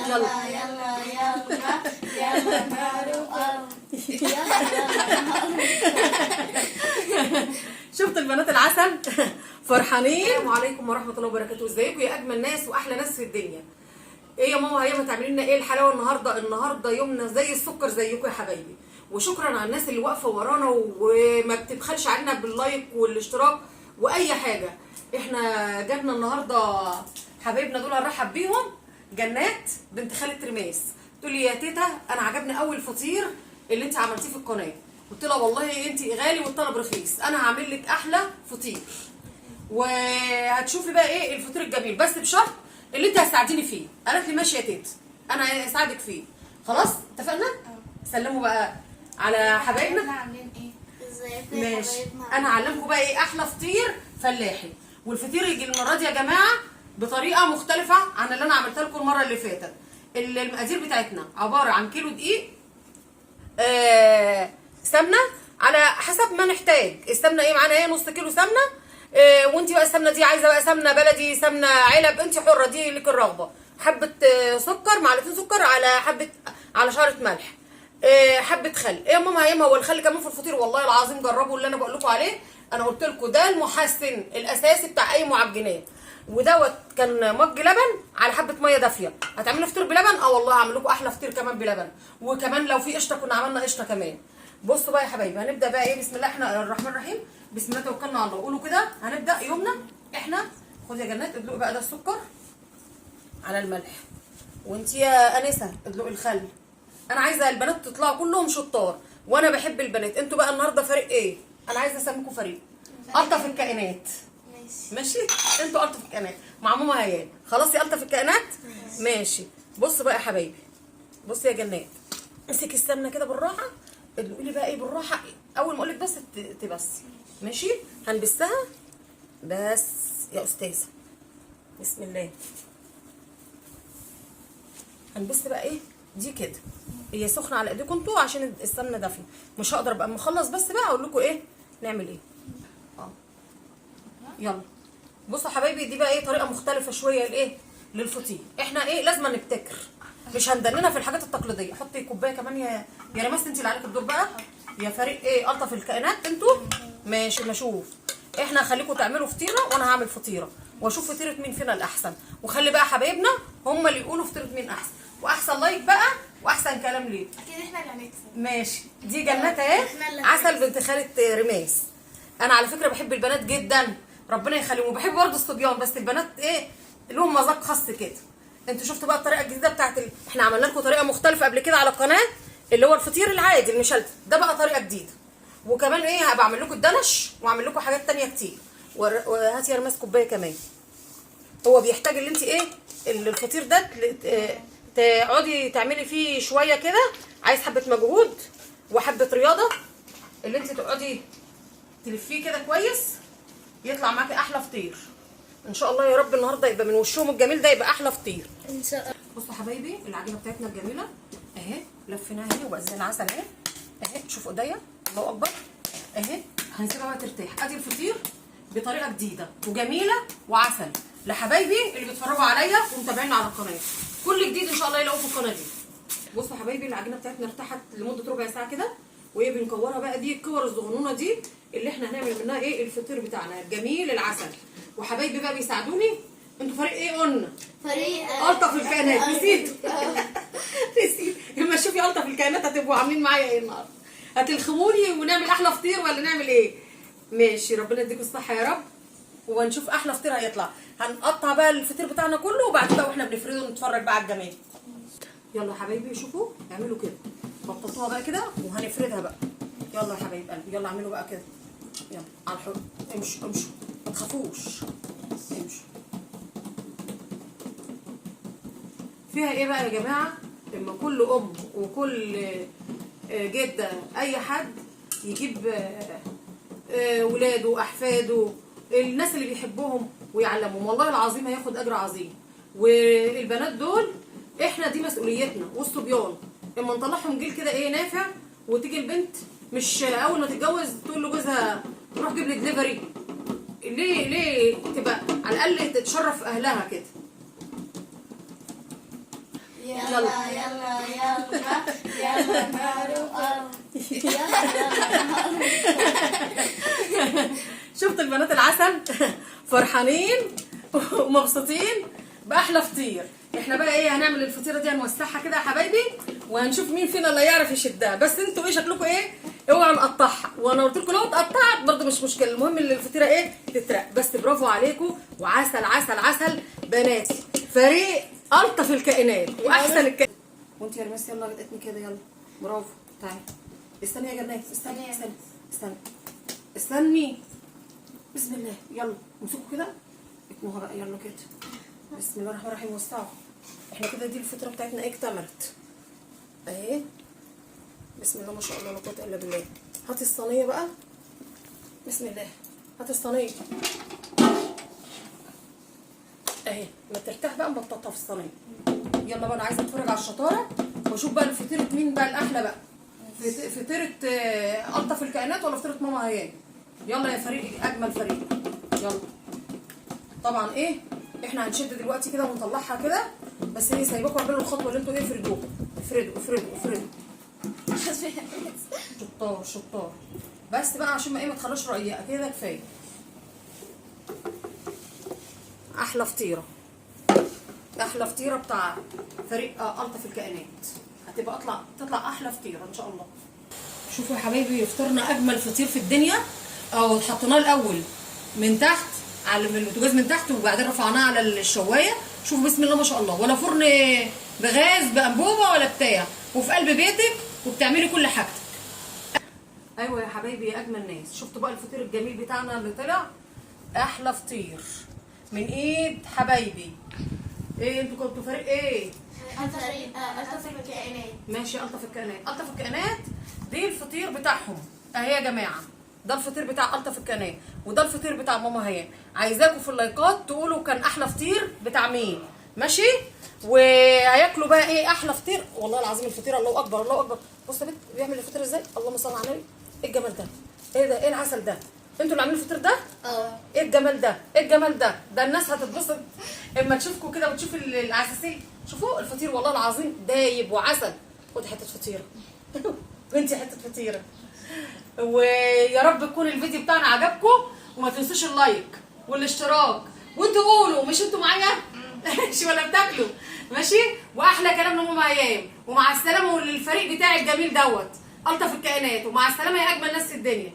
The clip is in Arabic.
يلا يلا يلا يلا نار شفت البنات العسل فرحانين. السلام عليكم ورحمه الله وبركاته. ازيكم يا اجمل ناس واحلى ناس في الدنيا؟ ايه يا ماما هيما تعملي لنا ايه الحلاوه النهارده يومنا زي السكر زيكم يا حبايبي. وشكرا على الناس اللي واقفه ورانا وما بتبخلش علينا باللايك والاشتراك واي حاجه. احنا جبنا النهارده حبايبنا دول هنرحب بيهم. جنات بنت خالة رماس تقول لي يا تيتا انا عجبني اول فطير اللي انت عملتيه في القناه. قلت لها والله انت غالي والطلب رخيص، انا هعمل لك احلى فطير وهتشوفي بقى ايه الفطير الجميل، بس بشرط اللي انت هتساعديني فيه. قالت لي ماشي يا تيتا انا هساعدك فيه. خلاص اتفقنا؟ سلموا بقى على حبايبنا. احنا عاملين ايه؟ ازيكم يا ماشي، حبايبنا؟ انا هعلمكم بقى ايه احلى فطير فلاحي. والفطير يجي المره دي يا جماعه بطريقه مختلفه عن اللي انا عملتها لكم المره اللي فاتت. المقادير بتاعتنا عباره عن كيلو دقيق، سمنه على حسب ما نحتاج. السمنه ايه معانا؟ ايه نص كيلو سمنه. وانت بقى السمنه دي عايزه بقى سمنه بلدي سمنه علب، انت حره دي لك الرغبه. حبه سكر، معلقتين سكر على شعره ملح، حبه خل. ايه يا ماما هيما هو الخل كمان في الفطير؟ والله العظيم جربوا اللي انا بقول لكم عليه. انا قلت لكم ده المحسن الاساسي بتاع اي معجنات. ودوت كان مج لبن على حبه ميه دافيه. هتعملوا فطير بلبن؟ والله هعمل لكم احلى فطير كمان بلبن. وكمان لو في قشطه كنا عملنا قشطه كمان. بصوا بقى يا حبايبي هنبدا بقى ايه. بسم الله الرحمن الرحيم. بسم الله توكلنا على الله. قولوا كده هنبدا يومنا. احنا خد يا جنات ادلقي بقى ده السكر على الملح، وانت يا انسه ادلقي الخل. انا عايزه البنات تطلعوا كلهم شطار وانا بحب البنات. انتوا بقى النهارده فريق ايه؟ انا عايزه اسميكم فريق الطف الكائنات. ماشي انتوا الطف الكائنات مع ماما هيان. خلاص يا الطف الكائنات. ماشي. بصوا بقى يا حبايبي، بصي يا جنات امسكي السمنه كده بالراحه. ادلقي لي بقى ايه بالراحه. اول ما اقول لك بس تبسي. ماشي هنبسها بس يا استاذه. بسم الله. هنبس بقى ايه دي كده. هي سخنه على ايديكم انتوا عشان السمنه دافيه. مش هقدر ابقى مخلص بس بقى اقول لكم ايه نعمل ايه. يلا بصوا يا حبايبي دي بقى ايه طريقه مختلفه شويه لايه للفطير. احنا ايه لازم نبتكر، مش هندننا في الحاجات التقليديه. حطي كوبايه كمان يا رماس، انت اللي عليك الدور بقى يا فريق ايه الطف الكائنات انتوا. ماشي نشوف. احنا هخليكم تعملوا فطيره وانا هعمل فطيره واشوف فطيره مين فينا الاحسن. وخلي بقى حبايبنا هم اللي يقولوا فطيره مين احسن، واحسن لايك بقى واحسن كلام ليه. اكيد احنا اللي هنكسب. ماشي. دي جنات اهي عسل بنت خالة رماس. انا على فكره بحب البنات جدا ربنا يخليهم، وبحب برضه الصبيان، بس البنات ايه لهم مذاق خاص كده. انتوا شفتوا بقى الطريقه الجديده بتاعت احنا عملنا لكم طريقه مختلفه قبل كده على القناه اللي هو الفطير العادي المشلتت. ده بقى طريقه جديده. وكمان ايه هبقى اعمل لكم الدنش واعمل لكم حاجات تانية كتير. وهاتي يا رماس كوبايه كمان. هو بيحتاج اللي انت ايه الفطير ده تقعدي تعملي فيه شويه كده، عايز حبه مجهود وحبه رياضه. اللي انت تقعدي تلفيه كده كويس يطلع معاكي احلى فطير ان شاء الله يا رب. النهارده يبقى من وشهم الجميل ده يبقى احلى فطير ان شاء الله. بصوا حبايبي العجينه بتاعتنا الجميله اهي لفيناها اهي وبقى زي العسل اهي. اهي شوفوا ايديا الله اكبر اهي. هنسيبها بقى ترتاح. ادي الفطير بطريقه جديده وجميله وعسل لحبايبي اللي بيتفرجوا عليا ومتابعيني على القناه. كل جديد ان شاء الله يلاقوه في القناه دي. بصوا حبايبي العجينه بتاعتنا ارتاحت لمده ربع ساعه كده، وايه بنكورها بقى. دي الكور الصغنونه دي اللي احنا هنعمل منها ايه الفطير بتاعنا الجميل العسل. وحبايبي بقى بيساعدوني. انتوا فريق ايه قلنا؟ فريق الطف الكائنات. نسيت نسيت. لما تشوفي الطف الكائنات هتبقوا عاملين معايا ايه النهارده؟ هتلخموني ونعمل احلى فطير ولا نعمل ايه؟ ماشي ربنا يديكم الصحه يا رب. ونشوف احلى فطير هيطلع. هنقطع بقى الفطير بتاعنا كله وبعد كده واحنا بنفرده نتفرج بقى على الجمال. يلا يا حبايبي شوفوا اعملوا كده. بططوها بقى كده وهنفردها بقى. يلا يا حبايب قلبي يلا اعملوا بقى كده. يلا على الحر. امشوا امشوا ما تخافوش. امشوا. فيها ايه بقى يا جماعه؟ لما كل ام وكل جده اي حد يجيب ولاده احفاده الناس اللي بيحبوهم ويعلمهم، والله العظيم هياخد اجر عظيم. والبنات دول احنا دي مسؤوليتنا والصبيان اما نطلعهم جيل كده ايه نافع. وتيجي البنت مش اول ما تتجوز تقول لجوزها روح جيب لي دليفري. ليه تبقى على الاقل تتشرف اهلها كده. يلا يلا يلا يلا نار وقرب يلا يلا نار. شفت البنات العسل فرحانين ومبسوطين باحلى فطير. احنا بقى ايه هنعمل الفطيره دي هنوسعها كده يا حبايبي وهنشوف مين فينا اللي يعرف يشدها. بس انتوا ايه شكلكم ايه اوعوا نقطعها، وانا قلت لكم لو اتقطعت برده مش مشكله، المهم ان الفطيره ايه تترق. بس برافو عليكم وعسل عسل عسل بناتي، فريق الطف الكائنات واحسن الكائنات. وانت يا رميس يلا اتقني كده يلا برافو. تعالي استني يا جنات استني استني استني استني. بسم الله يلا امسكوا كده اتنوها بقى يلا كده. بسم الله الرحمن الرحيم. وسعوا. احنا كده دي الفطره بتاعتنا ايه اكتملت اهي. بسم الله ما شاء الله لا قوه الا بالله. هاتي الصينيه بقى. بسم الله هاتي الصينيه اهي. ما ترتاح بقى مبططها في الصينيه. يلا بقى انا عايزه اتفرج على الشطاره واشوف بقى الفطيره مين بقى الاحلى بقى، فطيره الطف الكائنات ولا فطيره ماما هيام. يلا يا فريق اجمل فريق يلا. طبعا ايه احنا هنشد دلوقتي كده ونطلعها كده، بس ايه سايباكم اعملوا الخطوه اللي انتوا ايه افردوها. افردوا افردوا افردوا. شطار شطار. بس بقى عشان ما ايه ما تخلوش رقيقه كده كفايه. احلى فطيره احلى فطيره بتاع فريق الطف الكائنات. هتبقى تطلع احلى فطيره ان شاء الله. شوفوا يا حبايبي فطرنا اجمل فطير في الدنيا. او حطيناه الاول من تحت على البوتاجاز من تحت وبعدين رفعناه على الشوايه. شوفوا بسم الله ما شاء الله، ولا فرن بغاز بانبوبه ولا بتاع، وفي قلب بيتك وبتعملي كل حاجتك. ايوه يا حبايبي يا اجمل ناس. شفتوا بقى الفطير الجميل بتاعنا اللي طلع احلى فطير من ايد حبايبي. ايه انتوا كنتوا فريق ايه؟ الطف الكائنات. ماشي الطف الكائنات. الطف الكائنات دي الفطير بتاعهم اهي يا جماعه. ده الفطير بتاع الطف الكائنات وده الفطير بتاع ماما هيام. عايزاكم في اللايكات تقولوا كان احلى فطير بتاع مين ماشي. وهياكلوا بقى ايه احلى فطير. والله العظيم الفطير الله اكبر الله اكبر. بص يا بنت بيعمل الفطير ازاي. اللهم صل على النبي. ايه الجمال ده ايه ده ايه العسل ده. انتوا اللي عاملين الفطير ده؟ ايه الجمال ده ايه الجمال ده. ده الناس هتتبسط اما تشوفكم كده وتشوف العساسين. شوفوا الفطير والله العظيم دايب وعسل. خدي حته فطيره وانتي حته فطيره. ويا رب يكون الفيديو بتاعنا عجبكم وما تنسوش اللايك والاشتراك. وانتوا قولوا مش انتوا معايا ماشي ولا بتاكلوا ماشي. واحلى كلام لماما هيام. ومع السلامه وللفريق بتاعي الجميل دوت الطف الكائنات. ومع السلامه يا اجمل ناس في الدنيا.